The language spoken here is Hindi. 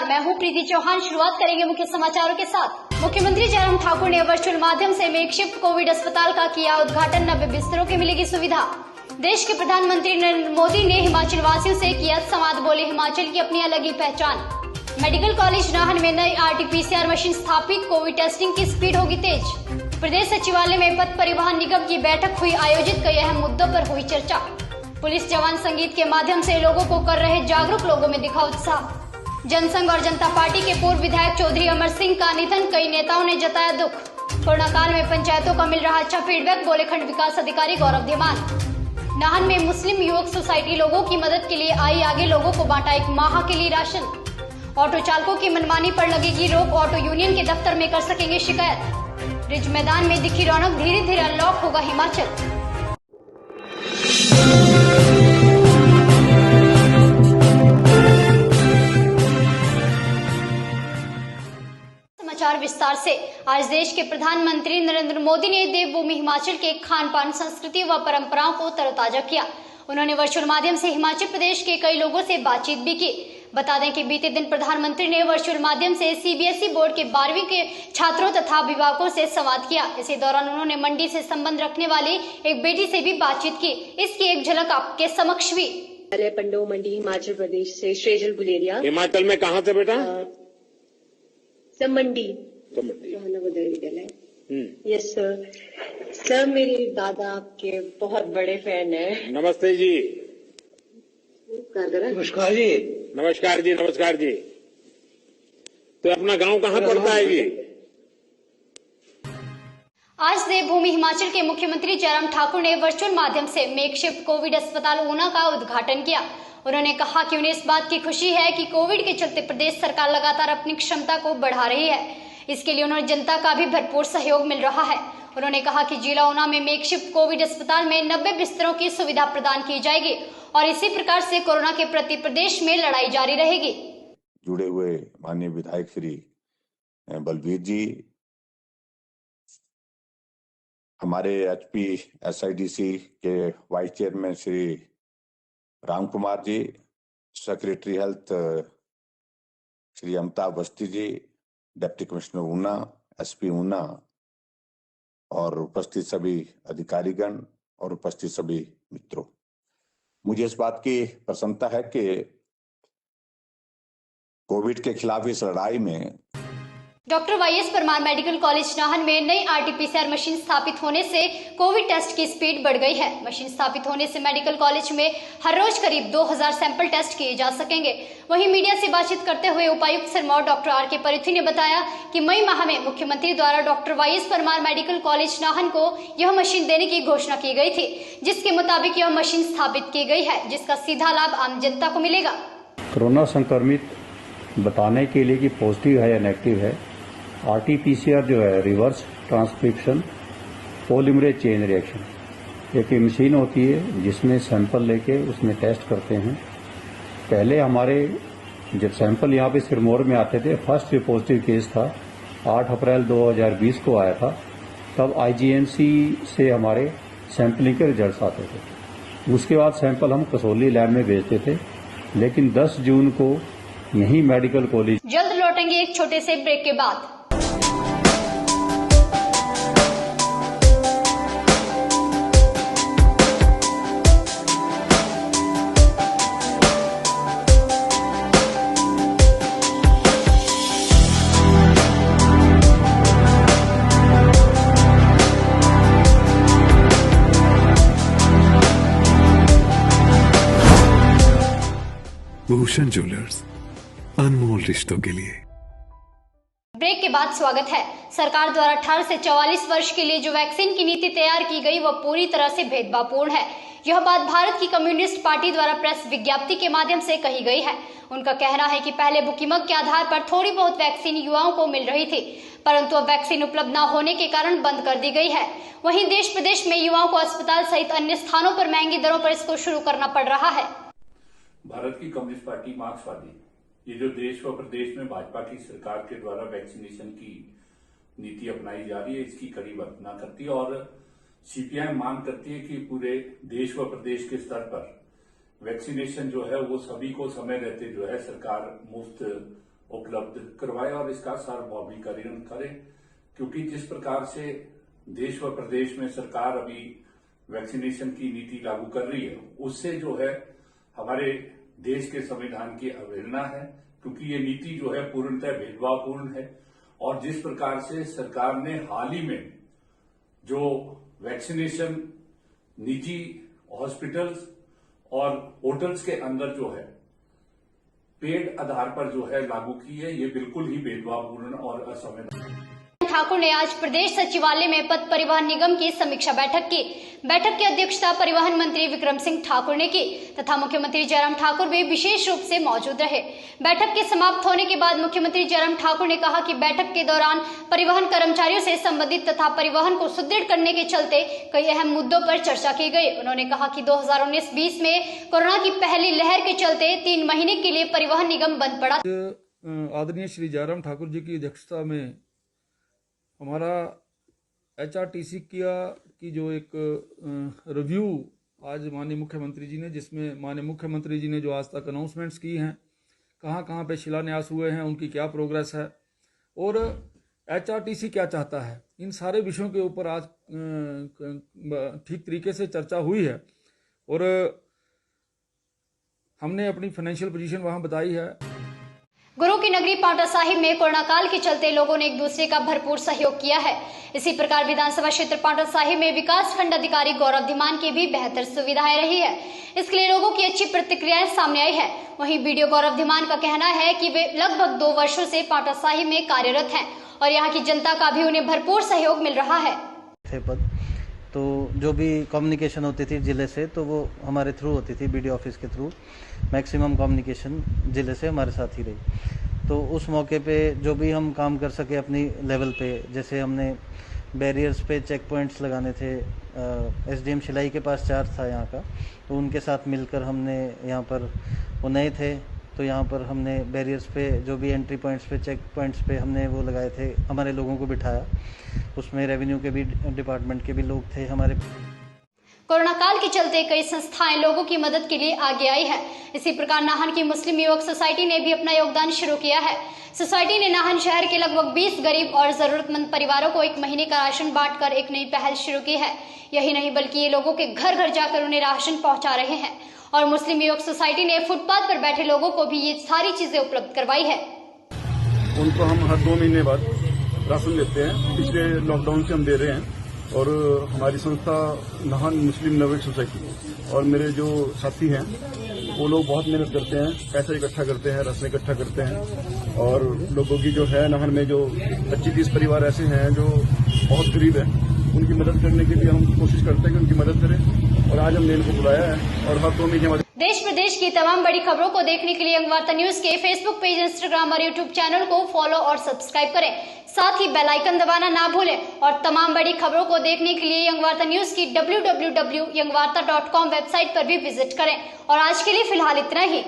नमस्कार, मैं हूं प्रीति चौहान। शुरुआत करेंगे मुख्य समाचारों के साथ। मुख्यमंत्री जयराम ठाकुर ने वर्चुअल माध्यम से मेकशिफ्ट कोविड अस्पताल का किया उद्घाटन। 90 बिस्तरों की मिलेगी सुविधा। देश के प्रधानमंत्री नरेंद्र मोदी ने हिमाचल वासियों से किया संवाद। बोले हिमाचल की अपनी अलग ही पहचान। मेडिकल कॉलेज नाहन में नई RT-PCR मशीन स्थापित। कोविड टेस्टिंग की स्पीड होगी तेज। प्रदेश सचिवालय में पथ परिवहन निगम की बैठक हुई आयोजित। कई अहम मुद्दों पर हुई चर्चा। पुलिस जवान संगीत के माध्यम से लोगों को कर रहे जागरूक। लोगों में दिखा उत्साह। जनसंघ और जनता पार्टी के पूर्व विधायक चौधरी अमर सिंह का निधन। कई नेताओं ने जताया दुख। कोरोना काल में पंचायतों का मिल रहा अच्छा फीडबैक। बोले खंड विकास अधिकारी गौरव धीमान। नाहन में मुस्लिम युवक सोसाइटी लोगों की मदद के लिए आई आगे। लोगों को बांटा 1 माह के लिए राशन। ऑटो चालकों की मनमानी पर लगेगी रोक। ऑटो यूनियन के दफ्तर में कर सकेंगे शिकायत। रिज मैदान में दिखी रौनक। धीरे धीरे अनलॉक होगा हिमाचल। समाचार विस्तार से। आज देश के प्रधानमंत्री नरेंद्र मोदी ने देवभूमि हिमाचल के खान पान, संस्कृति व परंपराओं को तरोताजा किया। उन्होंने वर्चुअल माध्यम से हिमाचल प्रदेश के कई लोगों से बातचीत भी की। बता दें कि बीते दिन प्रधानमंत्री ने वर्चुअल माध्यम से CBSE बोर्ड के 12वीं के छात्रों तथा अभिभावकों से संवाद किया। इसी दौरान उन्होंने मंडी से संबंध रखने वाली एक बेटी से भी बातचीत की। इसकी एक झलक आपके समक्ष भी। पंडो मंडी हिमाचल प्रदेश से श्रेजल गुलेरिया। हिमाचल में कहाँ से बेटा? मंडी नवोदय विद्यालय। यस सर, मेरे दादा आपके बहुत बड़े फैन है। नमस्ते जी। नमस्कार जी। नमस्कार जी। नमस्कार जी। तो अपना गांव कहाँ पड़ता है जी? आज देवभूमि हिमाचल के मुख्यमंत्री जयराम ठाकुर ने वर्चुअल माध्यम से मेकशिफ्ट कोविड अस्पताल ऊना का उद्घाटन किया। उन्होंने कहा कि उन्हें इस बात की खुशी है कि कोविड के चलते प्रदेश सरकार लगातार अपनी क्षमता को बढ़ा रही है। इसके लिए उन्हें जनता का भी भरपूर सहयोग मिल रहा है। उन्होंने कहा कि जिला ऊना में मेकशिफ्ट कोविड अस्पताल में 90 बिस्तरों की सुविधा प्रदान की जाएगी और इसी प्रकार से कोरोना के प्रति प्रदेश में लड़ाई जारी रहेगी। जुड़े हुए माननीय विधायक श्री बलबीर जी, हमारे HP SIDC के vice chairman Shri Ram Kumar ji, secretary health Shri Amitabh Awasthi ji, deputy commissioner Una, SP Una और उपस्थित सभी अधिकारीगण और उपस्थित सभी मित्रों, मुझे इस बात की प्रसन्नता है कि कोविड के खिलाफ इस लड़ाई में doctor YS Parmar medical college Nahan में नई RT-PCR मशीन स्थापित होने से कोविड टेस्ट की स्पीड बढ़ गई है। मशीन स्थापित होने से मेडिकल कॉलेज में हर रोज करीब 2000 सैंपल टेस्ट किए जा सकेंगे। वहीं मीडिया से बातचीत करते हुए उपायुक्त सिरमौर डॉक्टर RK परूथी ने बताया कि मई माह में मुख्यमंत्री द्वारा doctor YS Parmar medical college Nahan को यह मशीन देने की घोषणा की गई थी, जिसके मुताबिक यह मशीन स्थापित की गई है, जिसका सीधा लाभ आम जनता को मिलेगा। कोरोना संक्रमित बताने के लिए कि पॉजिटिव है या नेगेटिव है, RT-PCR जो है reverse transcription polymerase chain reaction, एक मशीन होती है जिसमें सैंपल लेके उसमें टेस्ट करते हैं। पहले हमारे जब सैंपल यहाँ पे सिरमौर में आते थे, फर्स्ट जो पॉजिटिव केस था 8 अप्रैल 2020 को आया था, तब IGNC से हमारे सैंपलिंग के रिजल्ट आते थे। उसके बाद सैंपल हम कसौली लैब में भेजते थे, लेकिन 10 जून को यही मेडिकल कॉलेज। जल्द लौटेंगे एक छोटे से ब्रेक के बाद। भूषण ज्वेलर्स, अनमोल रिश्तों के लिए। ब्रेक के बाद स्वागत है। सरकार द्वारा 18 से 44 वर्ष के लिए जो वैक्सीन की नीति तैयार की गई वह पूरी तरह से भेदभावपूर्ण है। यह बात भारत की कम्युनिस्ट पार्टी द्वारा प्रेस विज्ञप्ति के माध्यम से कही गई है। उनका कहना है कि पहले बुकिंग के आधार पर थोड़ी बहुत वैक्सीन युवाओं को मिल रही थी, परंतु अब वैक्सीन उपलब्ध न होने के कारण बंद कर दी गई है। वहीं देश प्रदेश में युवाओं को अस्पताल सहित अन्य स्थानों पर महंगी दरों पर इसको शुरू करना पड़ रहा है। भारत की कम्युनिस्ट पार्टी मार्क्सवादी ये जो देश व प्रदेश में भाजपा की सरकार के द्वारा वैक्सीनेशन की नीति अपनाई जा रही है, इसकी कड़ी वंदना करती है और CPI मांग करती है कि पूरे देश व प्रदेश के स्तर पर वैक्सीनेशन जो है वो सभी को समय रहते जो है सरकार मुफ्त उपलब्ध करवाए और इसका सार्वभौमिकरण करें, क्योंकि जिस प्रकार से देश व प्रदेश में सरकार अभी वैक्सीनेशन की नीति लागू कर रही है, उससे जो है हमारे देश के संविधान की अवहेलना है, क्योंकि ये नीति जो है पूर्णतः भेदभावपूर्ण है। और जिस प्रकार से सरकार ने हाल ही में जो वैक्सीनेशन निजी हॉस्पिटल्स और होटल्स के अंदर जो है पेड आधार पर जो है लागू की है, ये बिल्कुल ही भेदभावपूर्ण और असंवैधानिक। ठाकुर ने आज प्रदेश सचिवालय में पथ परिवहन निगम की समीक्षा बैठक की। बैठक की अध्यक्षता परिवहन मंत्री विक्रम सिंह ठाकुर ने की तथा मुख्यमंत्री जयराम ठाकुर भी विशेष रूप से मौजूद रहे। बैठक के समाप्त होने के बाद मुख्यमंत्री जयराम ठाकुर ने कहा कि बैठक के दौरान परिवहन कर्मचारियों से संबंधित तथा परिवहन को सुदृढ़ करने के चलते कई अहम मुद्दों पर चर्चा की गई। उन्होंने कहा कि 2019-20 में कोरोना की पहली लहर के चलते 3 महीने के लिए परिवहन निगम बंद पड़ा। आदरणीय श्री जयराम ठाकुर जी की अध्यक्षता में हमारा HRTC की जो एक रिव्यू आज माननीय मुख्यमंत्री जी ने, जिसमें माननीय मुख्यमंत्री जी ने जो आज तक अनाउंसमेंट्स की हैं, कहाँ कहाँ पे शिलान्यास हुए हैं, उनकी क्या प्रोग्रेस है और HRTC क्या चाहता है, इन सारे विषयों के ऊपर आज ठीक तरीके से चर्चा हुई है और हमने अपनी फाइनेंशियल पोजीशन वहाँ बताई है। गुरु की नगरी पांवटा साहिब में कोरोना काल के चलते लोगों ने एक दूसरे का भरपूर सहयोग किया है। इसी प्रकार विधानसभा क्षेत्र पांवटा साहिब में विकास खंड अधिकारी गौरव धीमान की भी बेहतर सुविधाएं रही है। इसके लिए लोगों की अच्छी प्रतिक्रियाएं सामने आई है। वहीं बीडीओ गौरव धीमान का कहना है कि वे लगभग 2 वर्षों से पांवटा साहिब में कार्यरत हैं और यहाँ की जनता का भी उन्हें भरपूर सहयोग मिल रहा है। तो जो भी कम्युनिकेशन होती थी जिले से, तो वो हमारे थ्रू होती थी, बीडीओ ऑफिस के थ्रू। मैक्सिमम कम्युनिकेशन जिले से हमारे साथ ही रही। तो उस मौके पे जो भी हम काम कर सके अपनी लेवल पे, जैसे हमने बैरियर्स पे चेक पॉइंट्स लगाने थे, एसडीएम शिलाई के पास चार्ज था यहाँ का, तो उनके साथ मिलकर हमने यहाँ पर, वो नए थे तो यहाँ पर हमने बैरियर्स पे जो भी एंट्री पॉइंट्स पे, चेक पॉइंट्स पे हमने वो लगाए थे, हमारे लोगों को बिठाया। उसमें रेवेन्यू के भी डिपार्टमेंट के भी लोग थे हमारे। कोरोना काल के चलते कई संस्थाएं लोगों की मदद के लिए आगे आई है। इसी प्रकार नाहन की मुस्लिम युवक सोसाइटी ने भी अपना योगदान शुरू किया है। सोसाइटी ने नाहन शहर के लगभग 20 गरीब और जरूरतमंद परिवारों को 1 महीने का राशन बांटकर एक नई पहल शुरू की है। यही नहीं बल्कि ये लोगों के घर घर जाकर उन्हें राशन पहुंचा रहे हैं और मुस्लिम युवक सोसाइटी ने फुटपाथ पर बैठे लोगों को भी ये सारी चीजें उपलब्ध करवाई है। उनको हम हर 2 महीने बाद राशन देते हैं। पिछले लॉकडाउन से हम दे रहे हैं और हमारी संस्था नाहन मुस्लिम नवेट सोसाइटी और मेरे जो साथी हैं वो लोग बहुत मेहनत करते हैं, पैसा इकट्ठा करते हैं, राशन इकट्ठा करते हैं और लोगों की जो है नाहन में जो 25-30 परिवार ऐसे हैं जो बहुत गरीब हैं, उनकी मदद करने के लिए हम कोशिश करते हैं कि उनकी मदद करें और आज हमने इनको बुलाया है और हर 2 महीने देश प्रदेश की तमाम बड़ी खबरों को देखने के लिए यंगवार्ता न्यूज के फेसबुक पेज, इंस्टाग्राम और यूट्यूब चैनल को फॉलो और सब्सक्राइब करें। साथ ही बेल आइकन दबाना ना भूलें और तमाम बड़ी खबरों को देखने के लिए यंगवार्ता न्यूज की www.yangwarta.com वेबसाइट पर भी विजिट करें। और आज के लिए फिलहाल इतना ही।